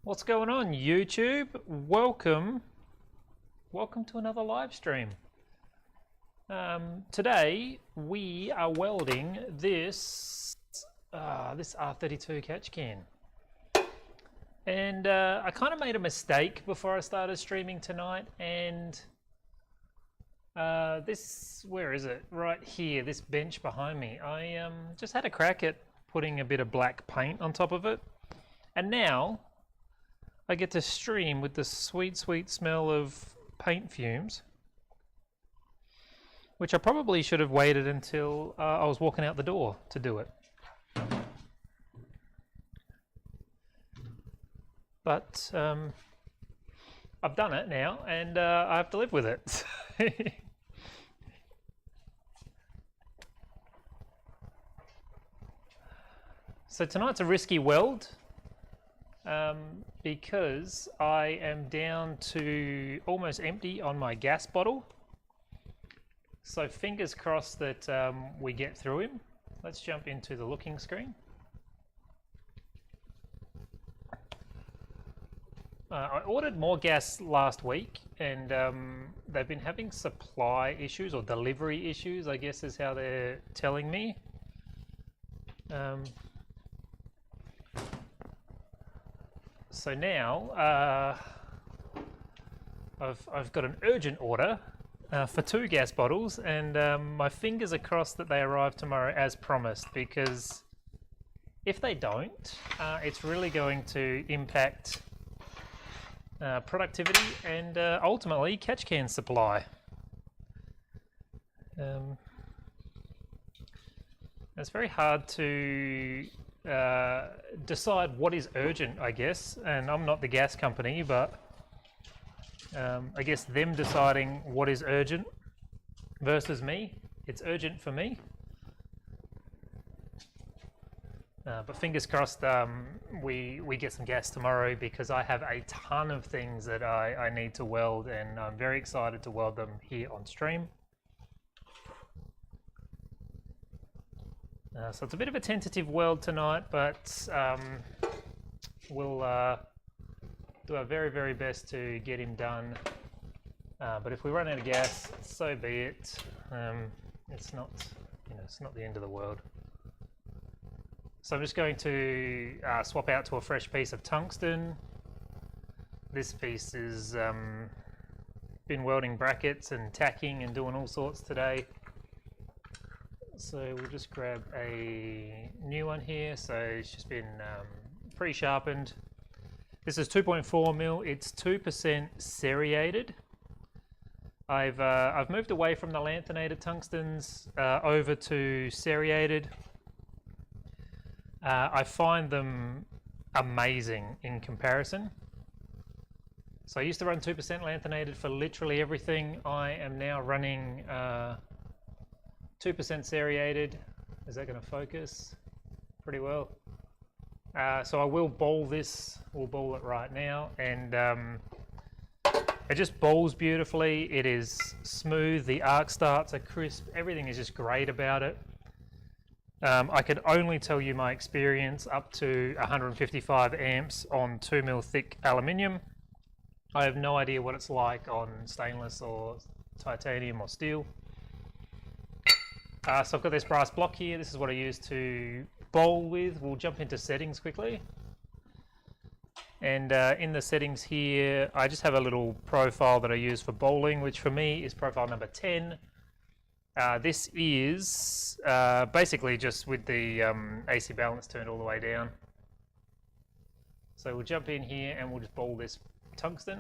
What's going on, YouTube? Welcome to another live stream. Today we are welding this R32 catch can, and I kind of made a mistake before I started streaming tonight, and where is it? Right here, this bench behind me. I just had a crack at putting a bit of black paint on top of it, and now I get to stream with the sweet, sweet smell of paint fumes, which I probably should have waited until I was walking out the door to do it. But I've done it now, and I have to live with it. So tonight's a risky weld. Because I am down to almost empty on my gas bottle. So fingers crossed that we get through him. Let's jump into the looking screen. I ordered more gas last week, and they've been having supply issues, or delivery issues, I guess is how they're telling me. So now I've got an urgent order for 2 gas bottles, and my fingers are crossed that they arrive tomorrow as promised, because if they don't, it's really going to impact productivity and ultimately catch can supply. It's very hard to decide what is urgent, I guess, and I'm not the gas company, but I guess them deciding what is urgent versus me. It's urgent for me, but fingers crossed we get some gas tomorrow, because I have a ton of things that I need to weld, and I'm very excited to weld them here on stream. So it's a bit of a tentative weld tonight, but we'll do our very, very best to get him done. But if we run out of gas, so be it. It's not, it's not the end of the world. So I'm just going to swap out to a fresh piece of tungsten. This piece is been welding brackets and tacking and doing all sorts today. So we'll just grab a new one here. So it's just been pre-sharpened. This is 2.4mm. It's 2% serrated. I've moved away from the lanthanated tungstens over to serrated. I find them amazing in comparison. So I used to run 2% lanthanated for literally everything. I am now running 2% serrated. Is that going to focus? Pretty well. So I will bowl this. We'll bowl it right now, and it just bowls beautifully. It is smooth. The arc starts are crisp. Everything is just great about it. I could only tell you my experience up to 155 amps on 2mm thick aluminium. I have no idea what it's like on stainless or titanium or steel. So I've got this brass block here. This is what I use to bowl with. We'll jump into settings quickly. And in the settings here, I just have a little profile that I use for bowling, which for me is profile number 10. This is basically just with the AC balance turned all the way down. So we'll jump in here and we'll just bowl this tungsten.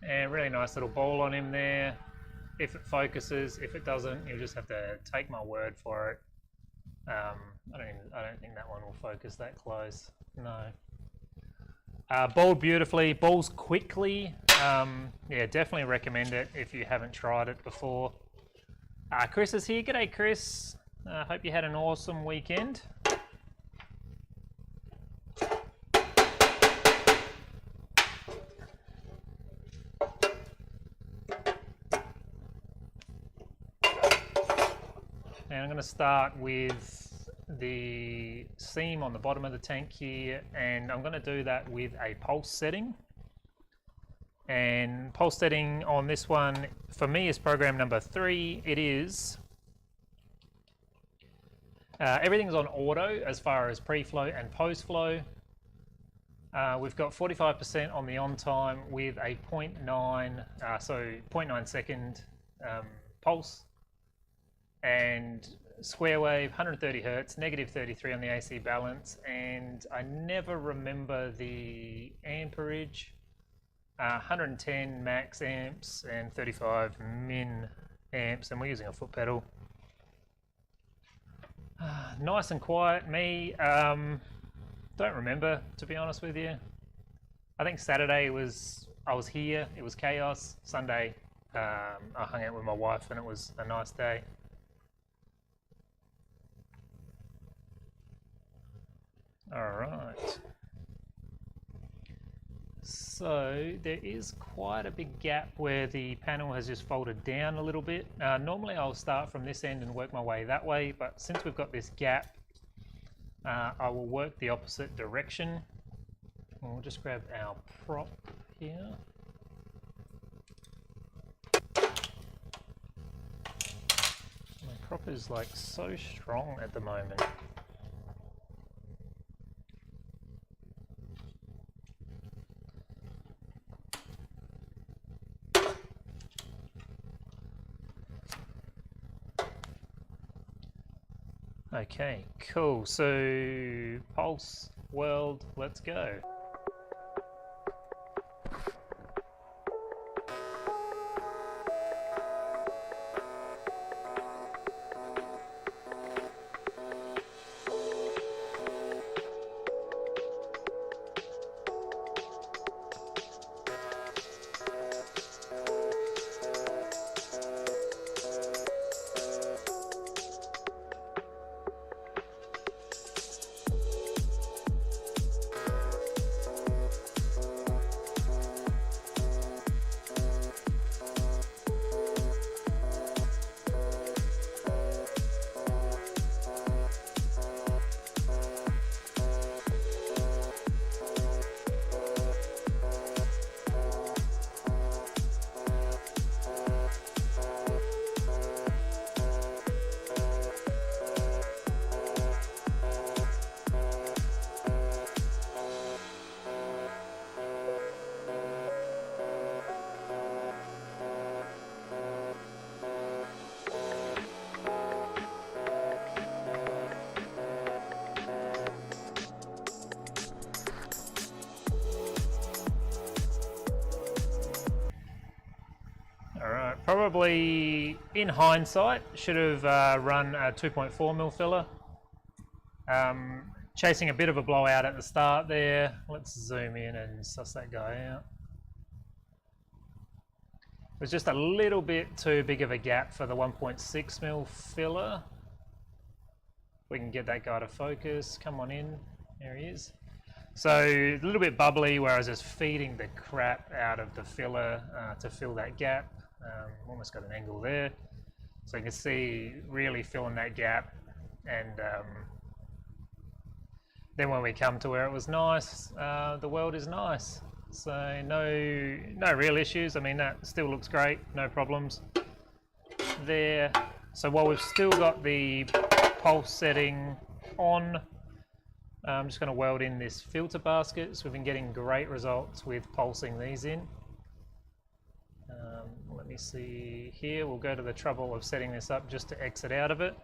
And really nice little bowl on him there. If it focuses, if it doesn't, you'll just have to take my word for it. I don't think that one will focus that close. No. Bowled beautifully, bowls quickly. Yeah, definitely recommend it if you haven't tried it before. Chris is here. G'day, Chris. Hope you had an awesome weekend. And I'm going to start with the seam on the bottom of the tank here, and I'm going to do that with a pulse setting. And pulse setting on this one for me is program number 3. It is everything's on auto as far as pre-flow and post-flow. We've got 45% on the on time with a 0.9 second pulse, and square wave, 130 hertz, negative 33 on the AC balance, and I never remember the amperage. 110 max amps and 35 min amps, and we're using a foot pedal. Nice and quiet. Me, don't remember, to be honest with you. I think Saturday I was here, it was chaos. Sunday I hung out with my wife and it was a nice day. Alright. So there is quite a big gap where the panel has just folded down a little bit. Normally I'll start from this end and work my way that way, but since we've got this gap, I will work the opposite direction. We'll just grab our prop here. My prop is like so strong at the moment. Okay, cool. So pulse, weld, let's go. Probably, in hindsight, should have run a 2.4mm filler. Chasing a bit of a blowout at the start there. Let's zoom in and suss that guy out. It was just a little bit too big of a gap for the 1.6mm filler. We can get that guy to focus. Come on in. There he is. So a little bit bubbly where I was just feeding the crap out of the filler to fill that gap. Almost got an angle there, so you can see really filling that gap, and then when we come to where it was nice, the weld is nice, so no real issues. I mean, that still looks great, no problems there. So while we've still got the pulse setting on, I'm just going to weld in this filter basket. So we've been getting great results with pulsing these in. Let me see here, we'll go to the trouble of setting this up just to exit out of it.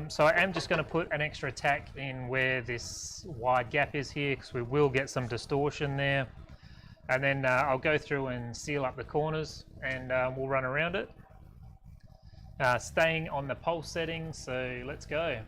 So I am just going to put an extra tack in where this wide gap is here, because we will get some distortion there. And then I'll go through and seal up the corners, and we'll run around it. Staying on the pulse setting, so let's go.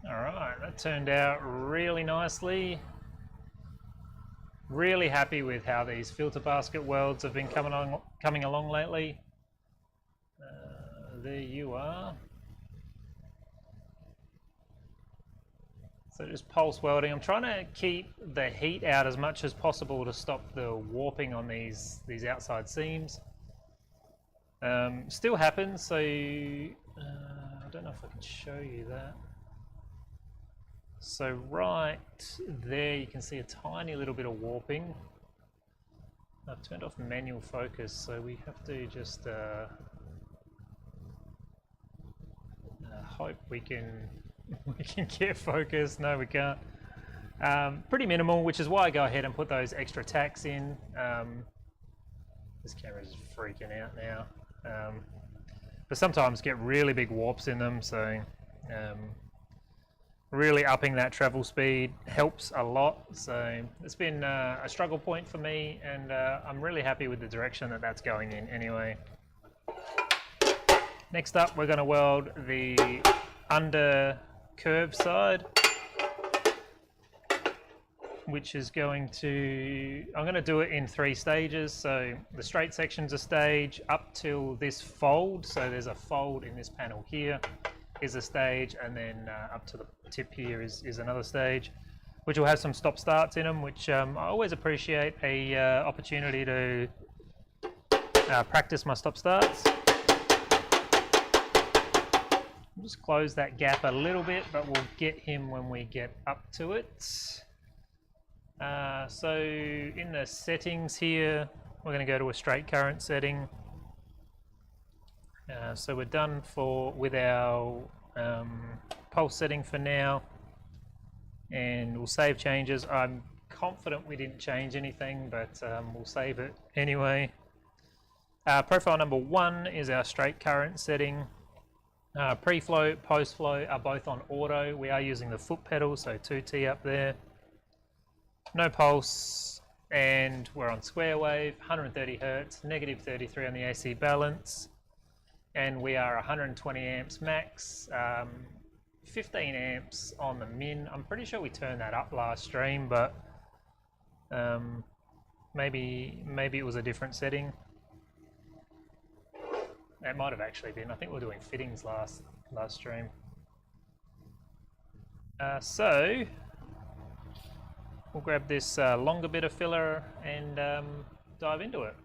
Alright, that turned out really nicely. Really happy with how these filter basket welds have been coming along lately. There you are. So just pulse welding. I'm trying to keep the heat out as much as possible to stop the warping on these outside seams. Still happens, so I don't know if I can show you that. So right there you can see a tiny little bit of warping. I've turned off manual focus, so we have to just hope we can get focus. No, we can't. Pretty minimal, which is why I go ahead and put those extra tacks in. This camera's freaking out now. But sometimes get really big warps in them, so really upping that travel speed helps a lot. So it's been a struggle point for me, and I'm really happy with the direction that that's going in anyway. Next up, we're going to weld the under curve side, which is going to, I'm going to do it in 3 stages. So the straight section's a stage up till this fold. So there's a fold in this panel here is a stage, and then up to the tip here is another stage, which will have some stop starts in them, which I always appreciate a opportunity to practice my stop starts. Just close that gap a little bit, but we'll get him when we get up to it. So in the settings here, we're going to go to a straight current setting. So we're done with our pulse setting for now, and we'll save changes. I'm confident we didn't change anything, but we'll save it anyway. Profile number 1 is our straight current setting. Pre-flow, post-flow are both on auto. We are using the foot pedal, so 2T up there. No pulse, and we're on square wave, 130 Hertz, negative 33 on the AC balance, and we are 120 amps max, 15 amps on the min. I'm pretty sure we turned that up last stream, but maybe it was a different setting. It might have actually been. I think we were doing fittings last stream. So we'll grab this longer bit of filler and dive into it.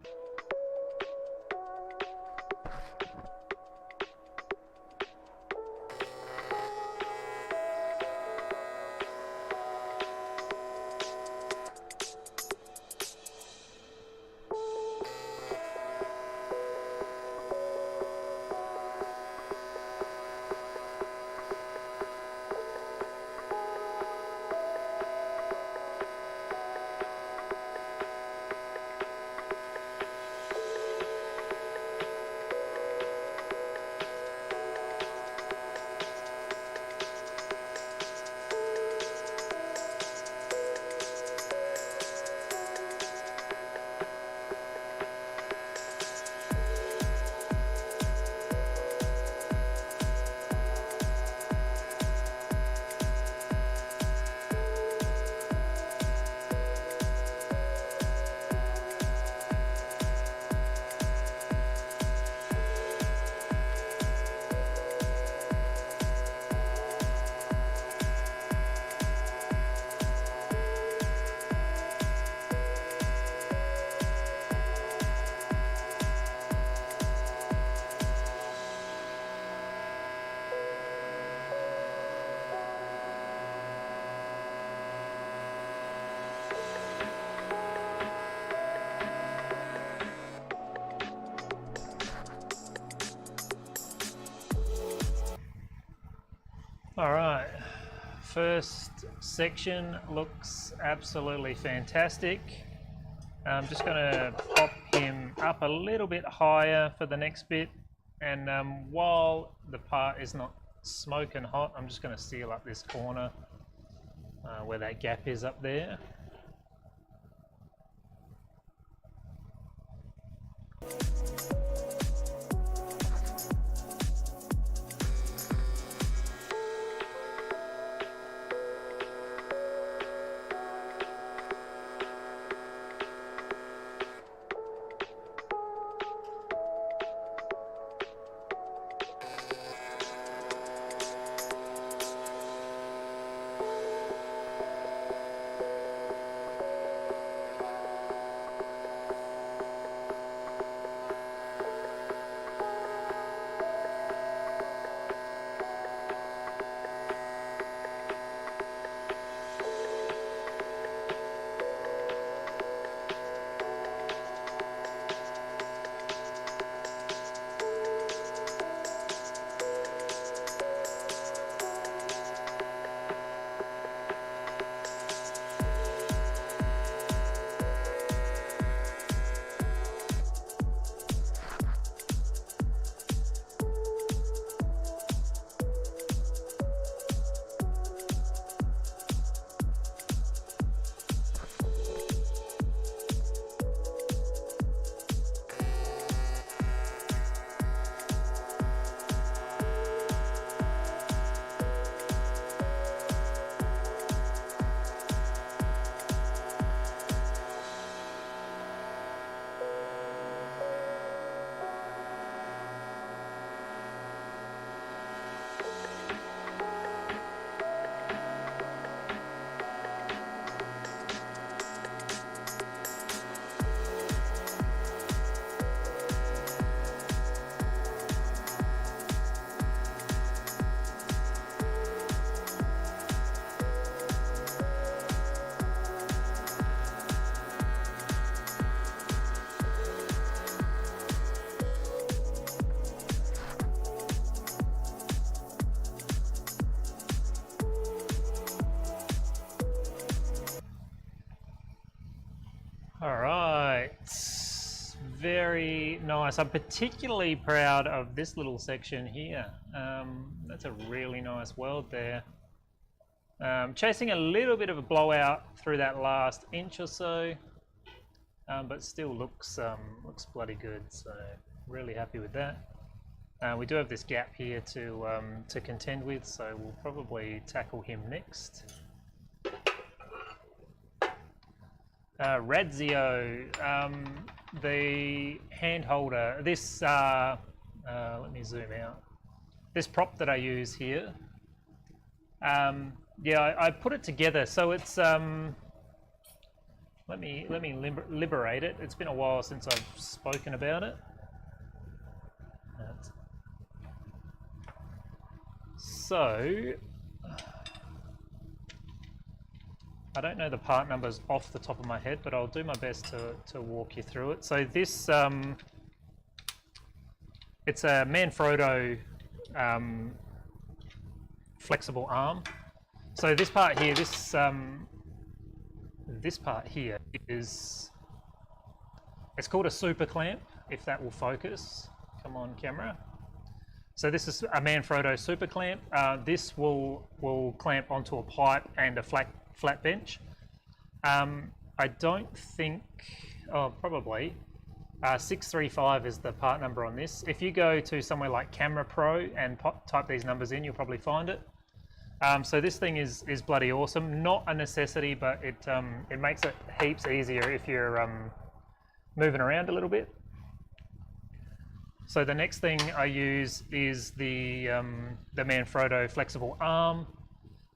first section looks absolutely fantastic. I'm just going to pop him up a little bit higher for the next bit, and while the part is not smoking hot, I'm just going to seal up this corner where that gap is up there. All right, very nice. I'm particularly proud of this little section here. That's a really nice weld there. Chasing a little bit of a blowout through that last inch or so, but still looks bloody good. So really happy with that. We do have this gap here to contend with, so we'll probably tackle him next. Radzio, the hand holder, this, let me zoom out, this prop that I use here, yeah, I put it together, so it's, let me liberate it. It's been a while since I've spoken about it. So, I don't know the part numbers off the top of my head, but I'll do my best to walk you through it. So this, it's a Manfrotto flexible arm. So this part here, this part here is, it's called a super clamp, if that will focus. Come on, camera. So this is a Manfrotto super clamp. This will clamp onto a pipe and a flat bench. I don't think, oh, probably 635 is the part number on this. If you go to somewhere like Camera Pro and type these numbers in, you'll probably find it. So this thing is bloody awesome. Not a necessity, but it makes it heaps easier if you're moving around a little bit. So the next thing I use is the Manfrotto flexible arm.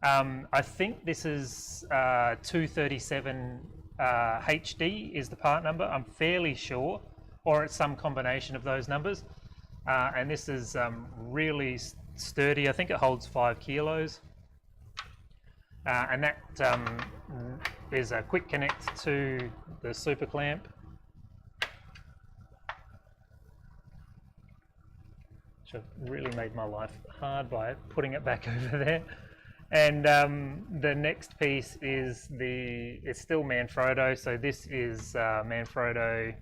I think this is 237 HD is the part number, I'm fairly sure, or it's some combination of those numbers. And this is really sturdy. I think it holds 5 kilos. And that is a quick connect to the super clamp. Which I've really made my life hard by putting it back over there. And the next piece is it's still Manfrotto. So this is Manfrotto,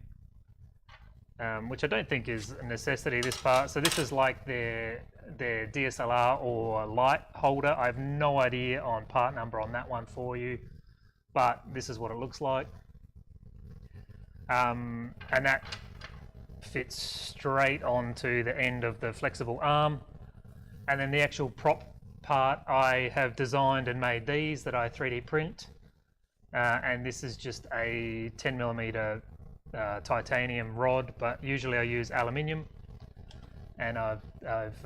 which I don't think is a necessity, this part. So this is like their DSLR or light holder. I have no idea on part number on that one for you, but this is what it looks like. And that fits straight onto the end of the flexible arm. And then the actual prop part, I have designed and made these that I 3D print. And this is just a 10mm titanium rod, but usually I use aluminium. And I've let's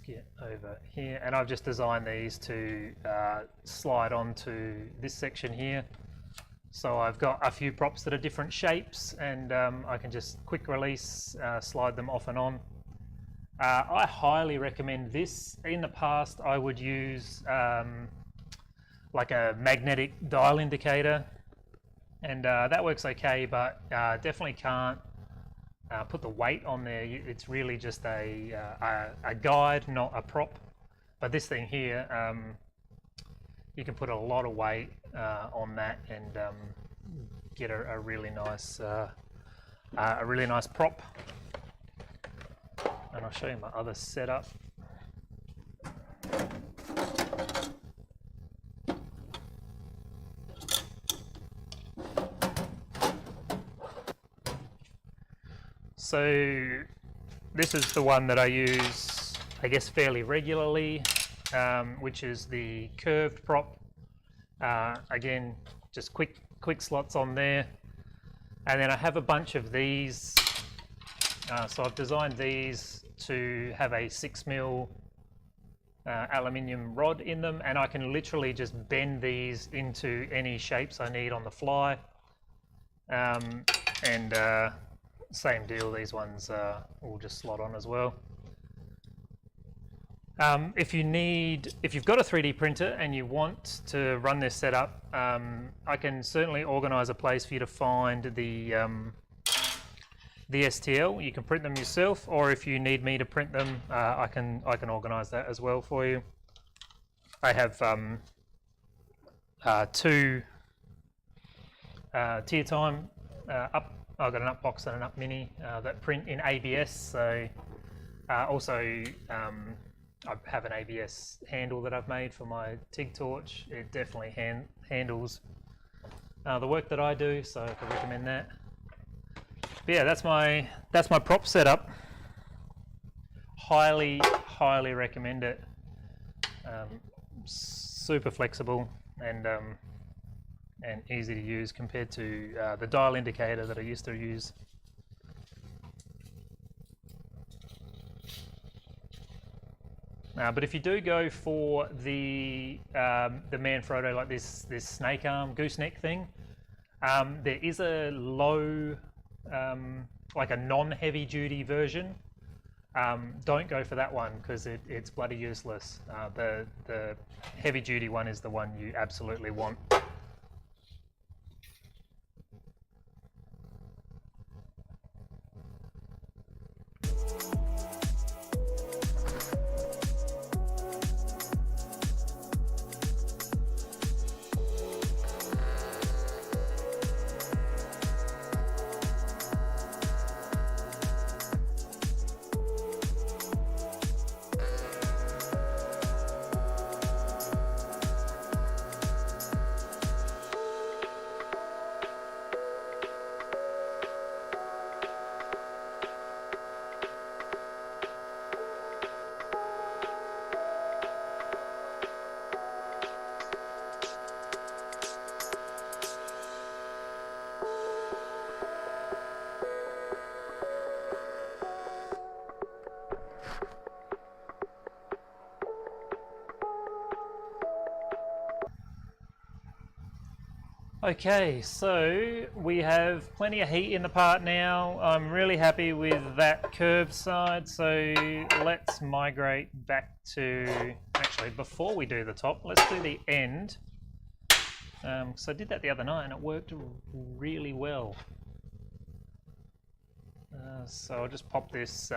get over here, and I've just designed these to slide onto this section here. So I've got a few props that are different shapes, and I can just quick release, slide them off and on. I highly recommend this. In the past I would use like a magnetic dial indicator, and that works okay, but definitely can't put the weight on there. It's really just a guide, not a prop. But this thing here, you can put a lot of weight on that and get a really nice prop. And I'll show you my other setup. So this is the one that I use, I guess, fairly regularly, which is the curved prop. Again, just quick slots on there. And then I have a bunch of these. So I've designed these to have a 6mm aluminium rod in them, and I can literally just bend these into any shapes I need on the fly. Same deal, these ones will just slot on as well. If you've got a 3D printer and you want to run this setup, I can certainly organize a place for you to find the STL. You can print them yourself, or if you need me to print them, I can organize that as well for you. I have two tier time up. I've got an up box and an up mini that print in ABS. So also I have an ABS handle that I've made for my TIG torch. It definitely handles the work that I do, so I can recommend that. But yeah, that's my prop setup. Highly recommend it. Super flexible and easy to use compared to the dial indicator that I used to use. But if you do go for the Manfrotto, like this snake arm gooseneck thing, there is a low, like a non-heavy duty version. Don't go for that one because it's bloody useless. The heavy duty one is the one you absolutely want. Okay, so we have plenty of heat in the part now. I'm really happy with that curved side, so let's migrate back to, actually before we do the top, let's do the end. So I did that the other night and it worked really well. So I'll just pop this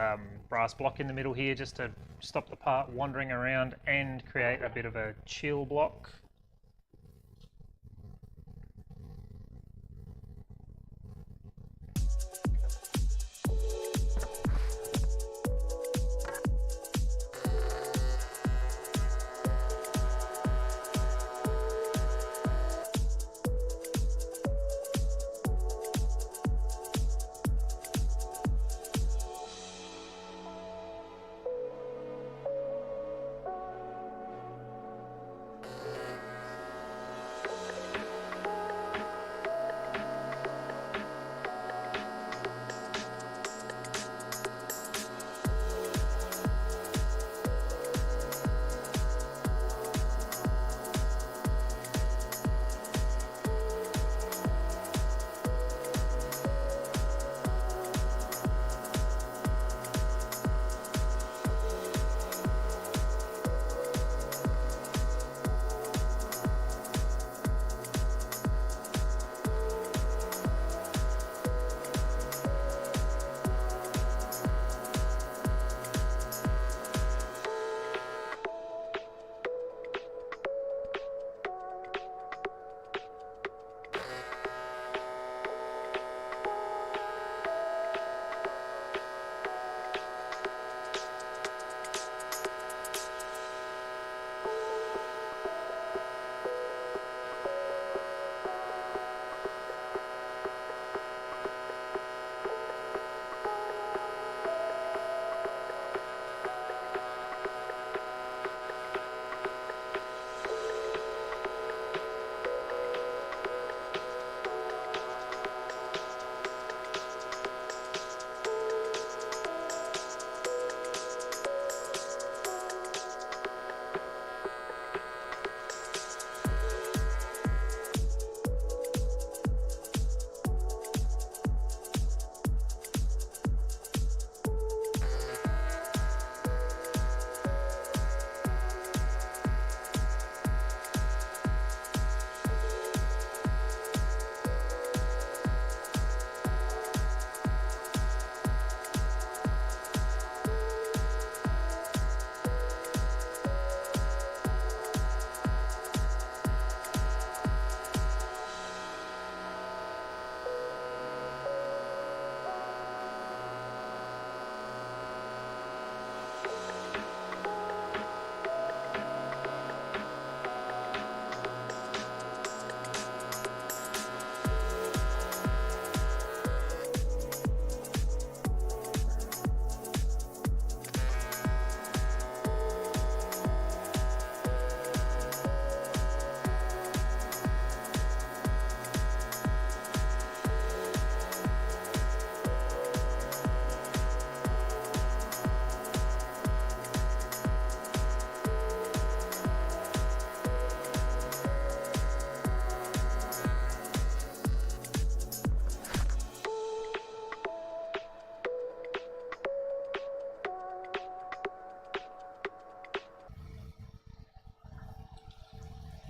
brass block in the middle here just to stop the part wandering around and create a bit of a chill block.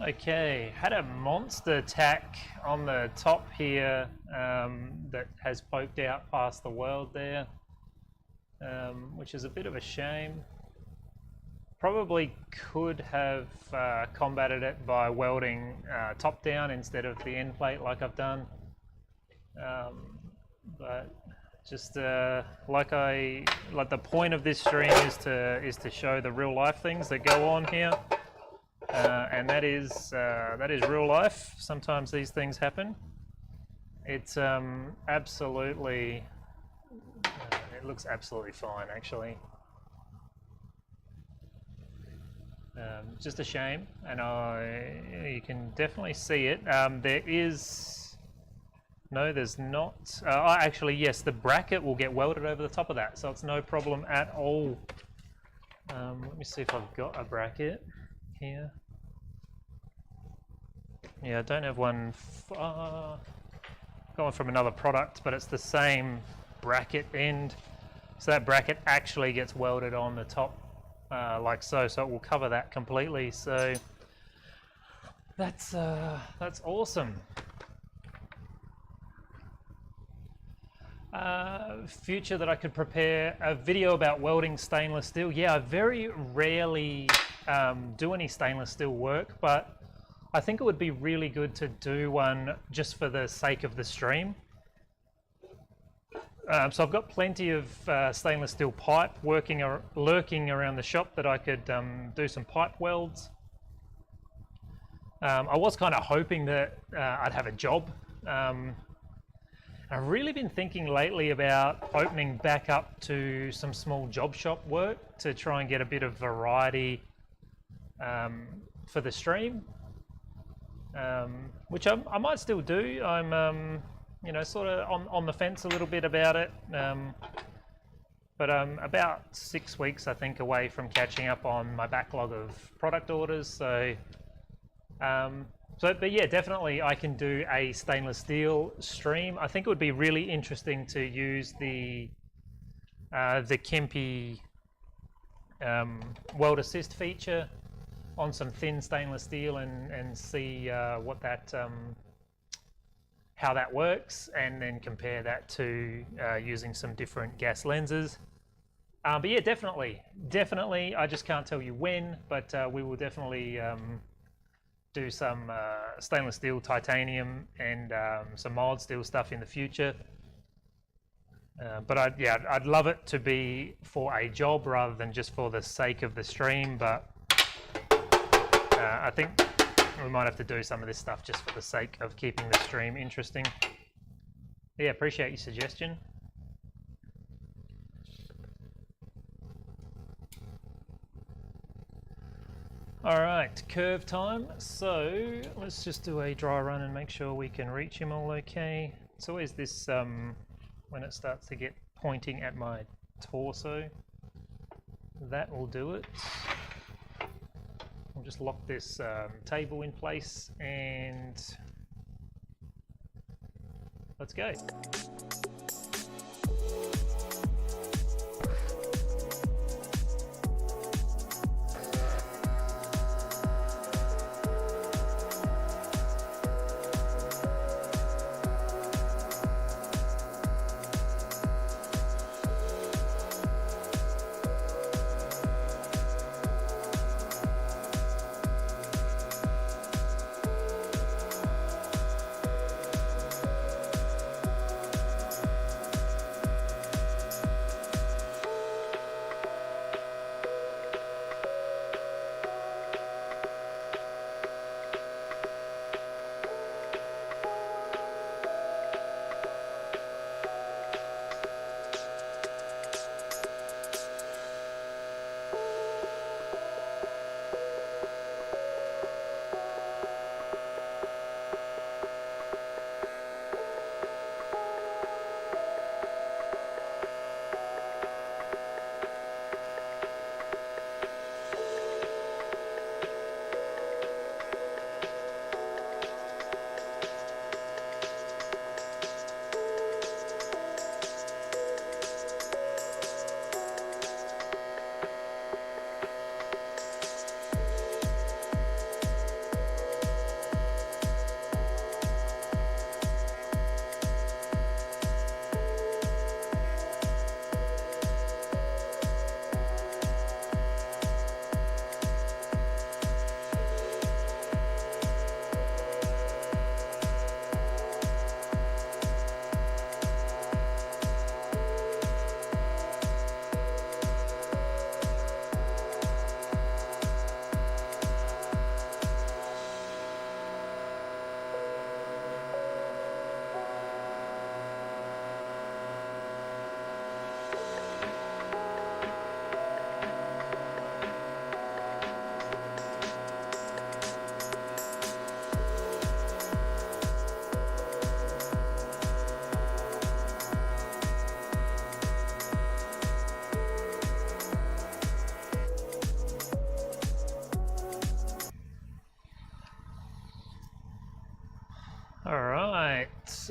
Okay, had a monster tack on the top here that has poked out past the weld there, which is a bit of a shame. Probably could have combated it by welding top down instead of the end plate like I've done, but just like the point of this stream is to show the real life things that go on here. And that is real life. Sometimes these things happen. It's absolutely, it looks absolutely fine actually. Just a shame, and you can definitely see it. There is, no, there's not. Actually, yes, the bracket will get welded over the top of that, so it's no problem at all. Let me see if I've got a bracket here. Yeah, I don't have one. Got one from another product, but it's the same bracket end. So that bracket actually gets welded on the top, like so. So it will cover that completely. So that's awesome. future that I could prepare a video about welding stainless steel. Yeah, I very rarely do any stainless steel work, but I think it would be really good to do one just for the sake of the stream. So I've got plenty of stainless steel pipe lurking around the shop that I could do some pipe welds. I was kind of hoping that I'd have a job. I've really been thinking lately about opening back up to some small job shop work to try and get a bit of variety for the stream, which I might still do. I'm you know, sort of on the fence a little bit about it, but I'm about 6 weeks, I think, away from catching up on my backlog of product orders. So but yeah, definitely I can do a stainless steel stream. I think it would be really interesting to use the Kempe weld assist feature on some thin stainless steel and see what that how that works, and then compare that to using some different gas lenses. But yeah, definitely. I just can't tell you when, but we will definitely do some stainless steel, titanium, and some mild steel stuff in the future. But I'd love it to be for a job rather than just for the sake of the stream. But I think we might have to do some of this stuff just for the sake of keeping the stream interesting. Yeah, appreciate your suggestion. All right, curve time. So let's just do a dry run and make sure we can reach him all okay. It's always this when it starts to get pointing at my torso. That will do it. I'll just lock this table in place and let's go.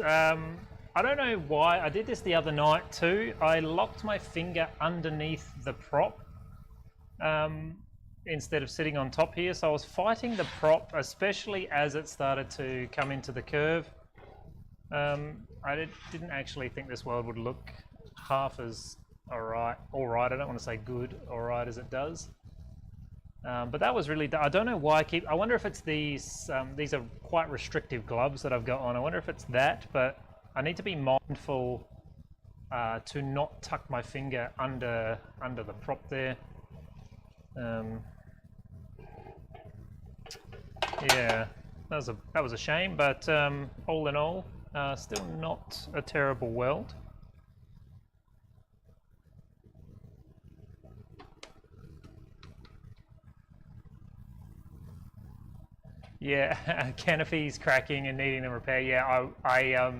I don't know why, I did this the other night too. I locked my finger underneath the prop instead of sitting on top here. So I was fighting the prop, especially as it started to come into the curve. I didn't actually think this weld would look half as all right. I don't want to say good, all right as it does. But that was really, I don't know why I wonder if it's these are quite restrictive gloves that I've got on. I wonder if it's that, but I need to be mindful to not tuck my finger under the prop there. Yeah, that was a shame, but all in all, still not a terrible weld. Yeah, canopy's cracking and needing a repair. Yeah, I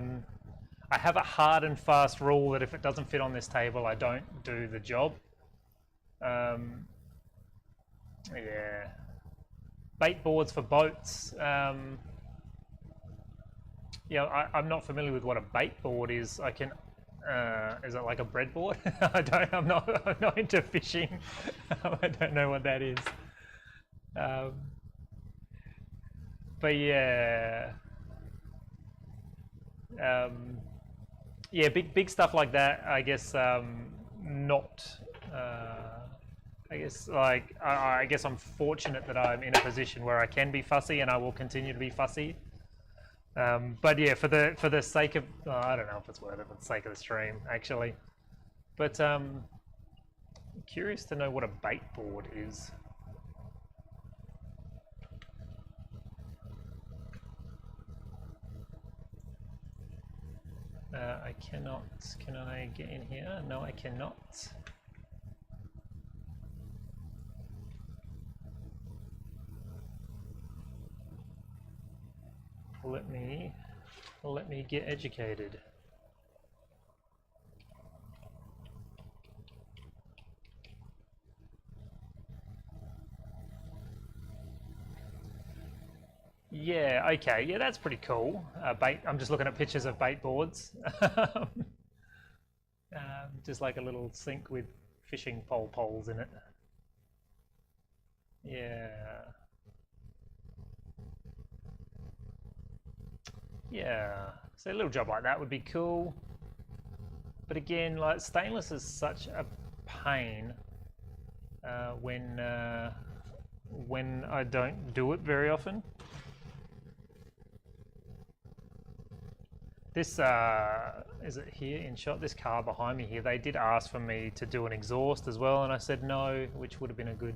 have a hard and fast rule that if it doesn't fit on this table, I don't do the job. Yeah. Bait boards for boats. Yeah, I'm not familiar with what a bait board is. I can. Is it like a breadboard? I'm not into fishing. I don't know what that is. But yeah, yeah, big stuff like that. I guess not. I guess like I guess I'm fortunate that I'm in a position where I can be fussy, and I will continue to be fussy. But yeah, for the sake of I don't know if it's worth it for the sake of the stream actually. But I'm curious to know what a bait board is. I cannot. Can I get in here? No, I cannot. Let me get educated. Yeah, okay, yeah, that's pretty cool. I'm just looking at pictures of bait boards. Just like a little sink with fishing pole poles in it. Yeah. Yeah, so a little job like that would be cool. But again, like stainless is such a pain when I don't do it very often. This, is it here in shot? This car behind me here, they did ask for me to do an exhaust as well, and I said no, which would have been a good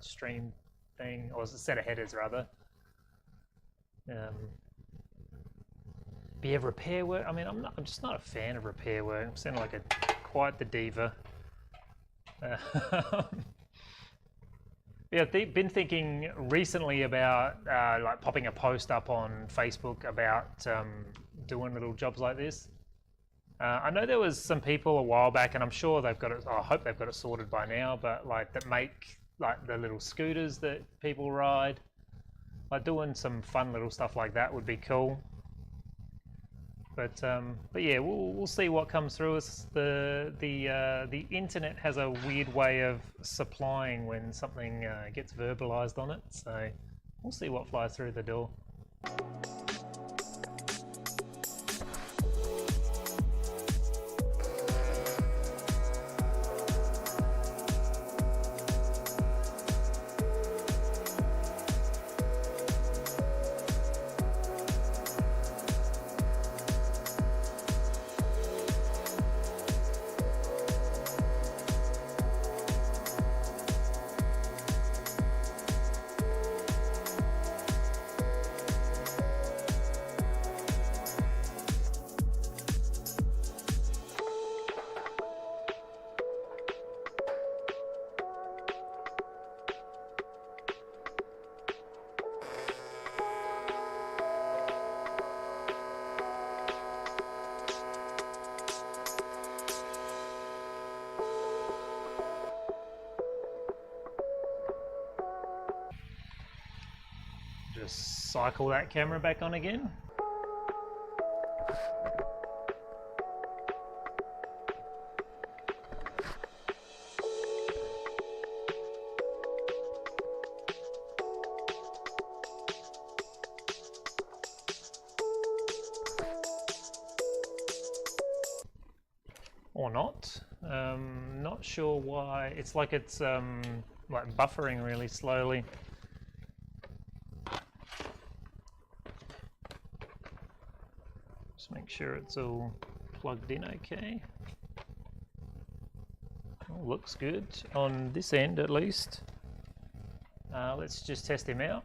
stream thing, or a set of headers rather. But yeah, repair work, I mean, I'm just not a fan of repair work. I'm sounding like quite the diva. Yeah, I've been thinking recently about like popping a post up on Facebook about doing little jobs like this. I know there was some people a while back, and I'm sure they've got it. I hope they've got it sorted by now. But like that make like the little scooters that people ride. Like doing some fun little stuff like that would be cool. But yeah, we'll see what comes through us. The internet has a weird way of supplying when something gets verbalized on it. So we'll see what flies through the door. Just cycle that camera back on again. or not. Not sure why. It's like it's like buffering really slowly. Just make sure it's all plugged in okay. Oh, looks good on this end at least. Let's just test him out.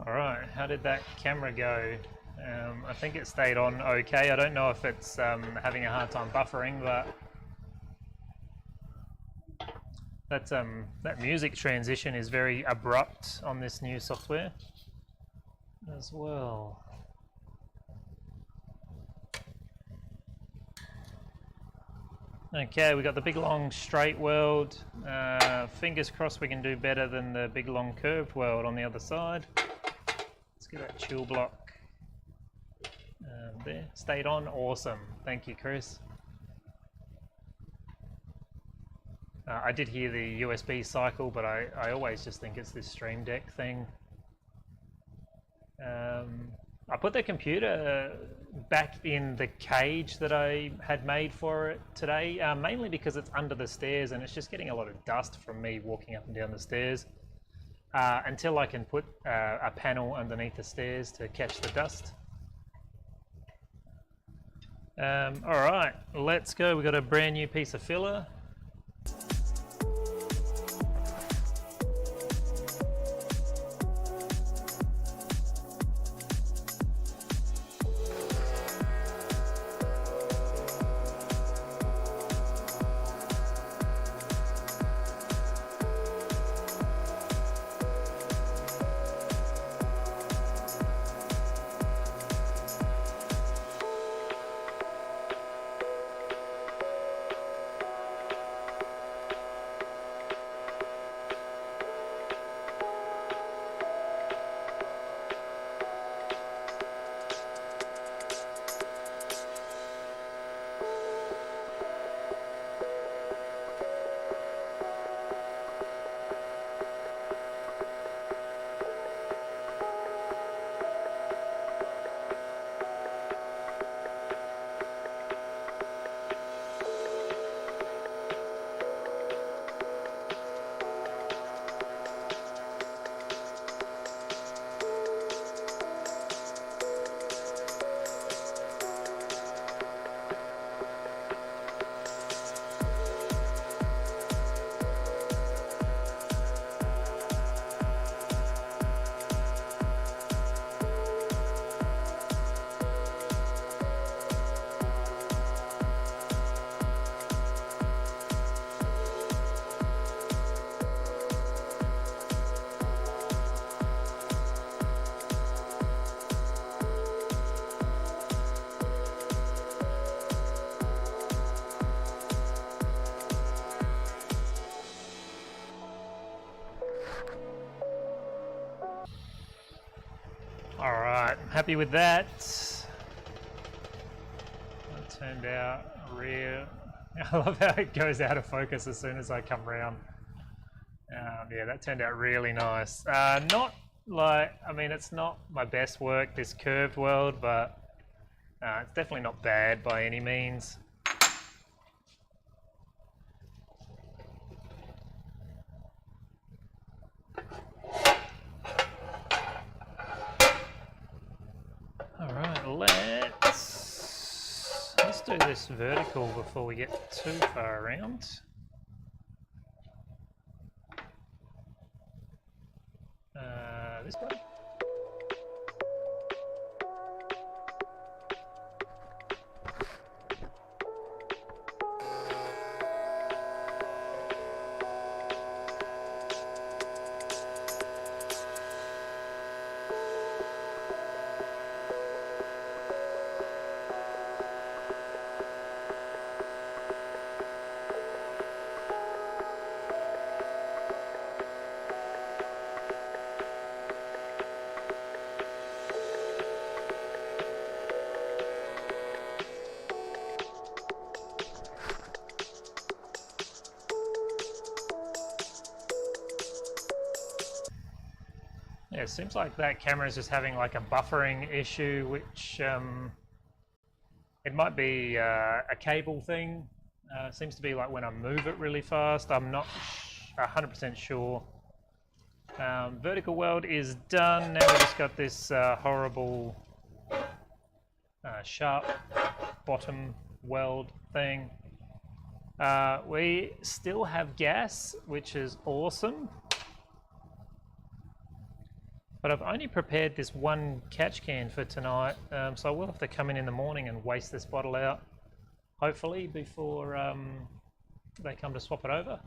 Alright, how did that camera go? I think it stayed on okay. I don't know if it's having a hard time buffering, but that music transition is very abrupt on this new software as well. Okay, we got the big long straight weld. Fingers crossed we can do better than the big long curved weld on the other side. Let's get that chill block there. Stayed on, awesome. Thank you, Chris. I did hear the USB cycle, but I always just think it's this Stream Deck thing. I put the computer back in the cage that I had made for it today, mainly because it's under the stairs and it's just getting a lot of dust from me walking up and down the stairs. Until I can put a panel underneath the stairs to catch the dust. Alright, let's go. We've got a brand new piece of filler. Alright, I'm happy with that. That turned out real. I love how it goes out of focus as soon as I come round. Yeah, that turned out really nice. Not like, I mean, it's not my best work, this curved weld, but it's definitely not bad by any means. Alright, let's do this vertical before we get too far around. This one. Yeah, it seems like that camera is just having like a buffering issue, which it might be a cable thing. Seems to be like when I move it really fast. I'm not 100% sure. Vertical weld is done. Now we just got this horrible sharp bottom weld thing. We still have gas, which is awesome. But I've only prepared this one catch can for tonight, so I will have to come in the morning and waste this bottle out, hopefully, before they come to swap it over.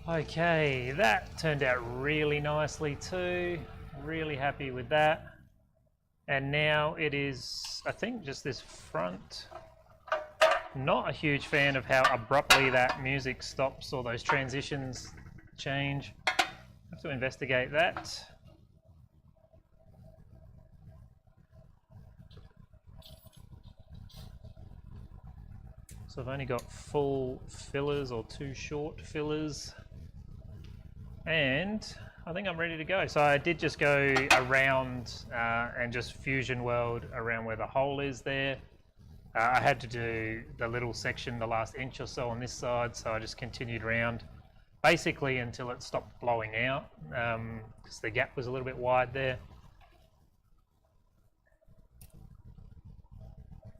Okay, that turned out really nicely too. Really happy with that. And now it is, I think, just this front Not a huge fan of how abruptly that music stops or those transitions change. Have to investigate that. So I've only got full fillers or 2 short fillers, and I think I'm ready to go. So I did just go around and just fusion weld around where the hole is there. I had to do the little section, the last inch or so on this side, so I just continued around basically until it stopped blowing out, because the gap was a little bit wide there.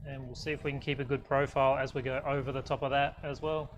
And we'll see if we can keep a good profile as we go over the top of that as well.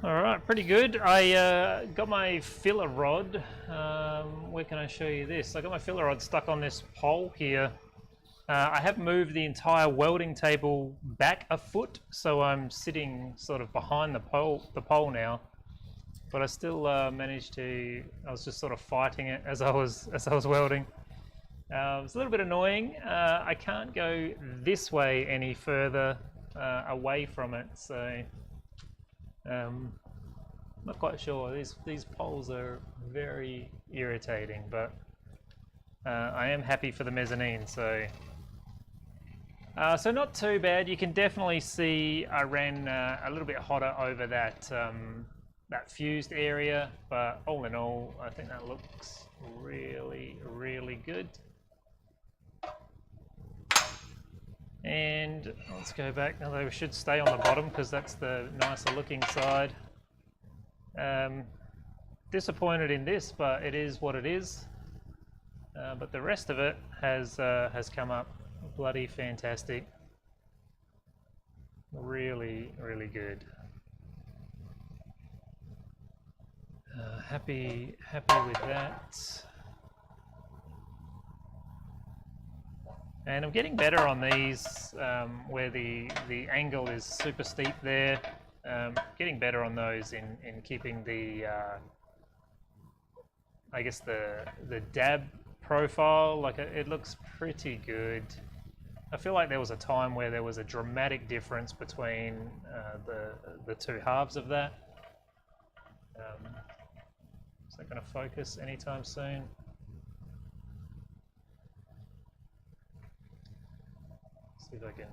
Alright, pretty good. I got my filler rod. Where can I show you this? I got my filler rod stuck on this pole here. I have moved the entire welding table back a foot, so I'm sitting sort of behind the pole now. But I still managed to. I was just sort of fighting it as I was welding. It's a little bit annoying. I can't go this way any further away from it, so. Not quite sure. These poles are very irritating, but I am happy for the mezzanine. So not too bad. You can definitely see I ran a little bit hotter over that that fused area, but all in all, I think that looks really, really good. And let's go back. Now they should stay on the bottom because that's the nicer looking side. Disappointed in this, but it is what it is. But the rest of it has come up bloody fantastic. Really, really good. Happy with that. And I'm getting better on these where the angle is super steep there. Getting better on those in keeping the I guess the dab profile. Like it looks pretty good. I feel like there was a time where there was a dramatic difference between the two halves of that. Is that going to focus anytime soon? See if I can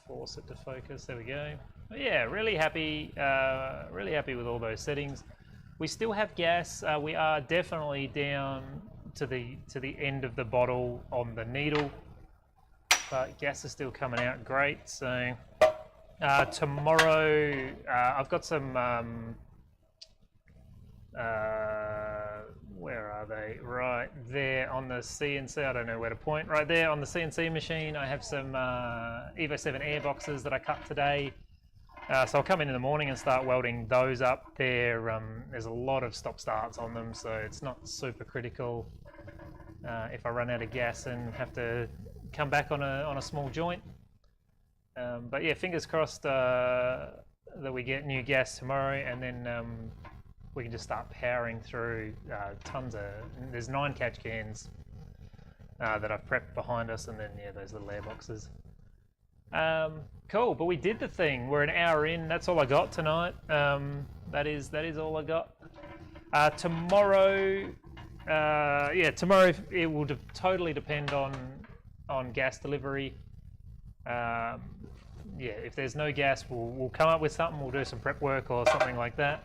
force it to focus. There we go. But yeah, really happy with all those settings. We still have gas. We are definitely down to the end of the bottle on the needle, but gas is still coming out great. So tomorrow I've got some where are they? Right there on the CNC. I don't know where to point. Right there on the CNC machine, I have some Evo 7 air boxes that I cut today. So I'll come in the morning and start welding those up. There's a lot of stop-starts on them, so it's not super critical if I run out of gas and have to come back on a small joint. But yeah, fingers crossed that we get new gas tomorrow, and then we can just start powering through tons of, there's 9 catch cans that I've prepped behind us, and then yeah, those little air boxes. Cool, but we did the thing. We're an hour in. That's all I got tonight. That is all I got. Tomorrow, tomorrow it will totally depend on gas delivery. Yeah, if there's no gas, we'll come up with something. We'll do some prep work or something like that.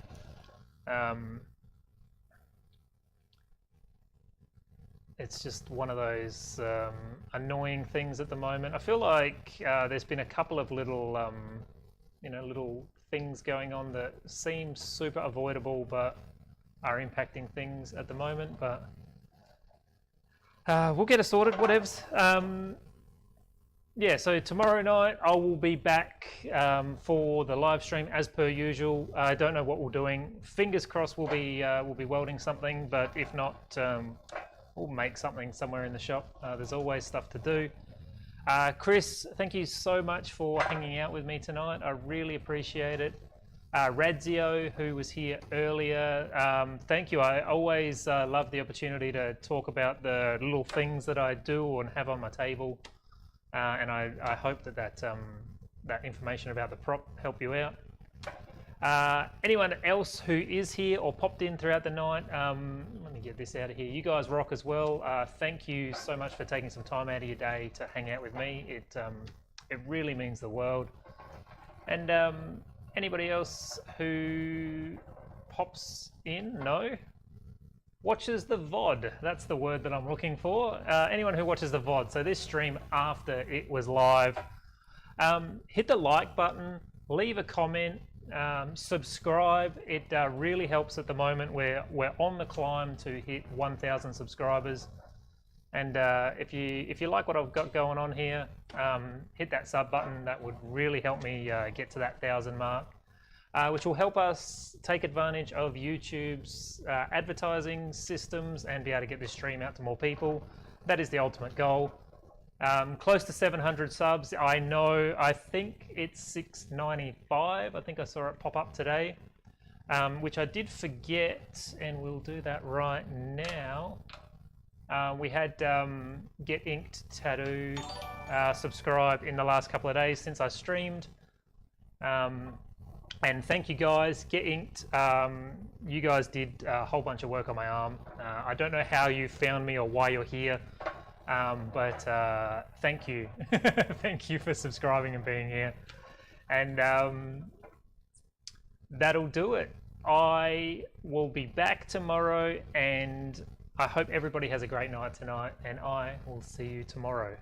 It's just one of those annoying things at the moment. I feel like there's been a couple of little, little things going on that seem super avoidable, but are impacting things at the moment. But we'll get it sorted, whatevs. Yeah, so tomorrow night I will be back for the live stream as per usual. I don't know what we're doing. Fingers crossed we'll be welding something, but if not, we'll make something somewhere in the shop. There's always stuff to do. Chris, thank you so much for hanging out with me tonight. I really appreciate it. Radzio, who was here earlier, thank you. I always love the opportunity to talk about the little things that I do and have on my table. And I hope that information about the prop help you out. Anyone else who is here or popped in throughout the night, let me get this out of here. You guys rock as well. Thank you so much for taking some time out of your day to hang out with me. It really means the world. And anybody else who pops in? No? Watches the VOD, that's the word that I'm looking for. Anyone who watches the VOD, so this stream after it was live, hit the like button, leave a comment, subscribe. It really helps at the moment. We're on the climb to hit 1,000 subscribers, and if you like what I've got going on here, hit that sub button. That would really help me get to that 1,000 mark. Which will help us take advantage of YouTube's advertising systems and be able to get this stream out to more people. That is the ultimate goal. Close to 700 subs. I know, I think it's 695. I think I saw it pop up today, which I did forget, and we'll do that right now. We had Get Inked Tattoo subscribe in the last couple of days since I streamed. And thank you guys, Get Inked. You guys did a whole bunch of work on my arm. I don't know how you found me or why you're here, but thank you. Thank you for subscribing and being here. And that'll do it. I will be back tomorrow, and I hope everybody has a great night tonight, and I will see you tomorrow.